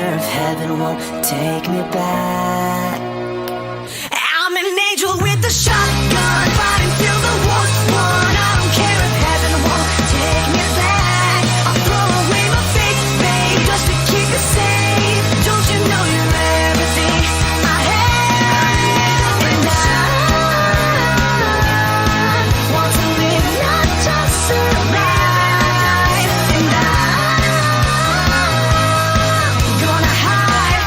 care if heaven won't take me back. I'm an angel with a shotgun, fighting till the war's won. I don't care if heaven won't take me back. I'll throw away my faith, babe, just to keep it safe. Don't you know you're everything I have? And I want to live, not just survive. And I'm gonna hide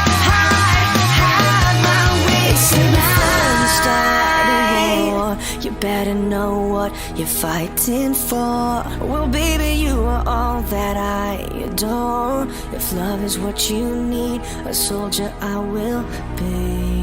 my way tonight. Start a war, you better know what you're fighting for. Well, baby, you are all that I adore. If love is what you need, a soldier I will be.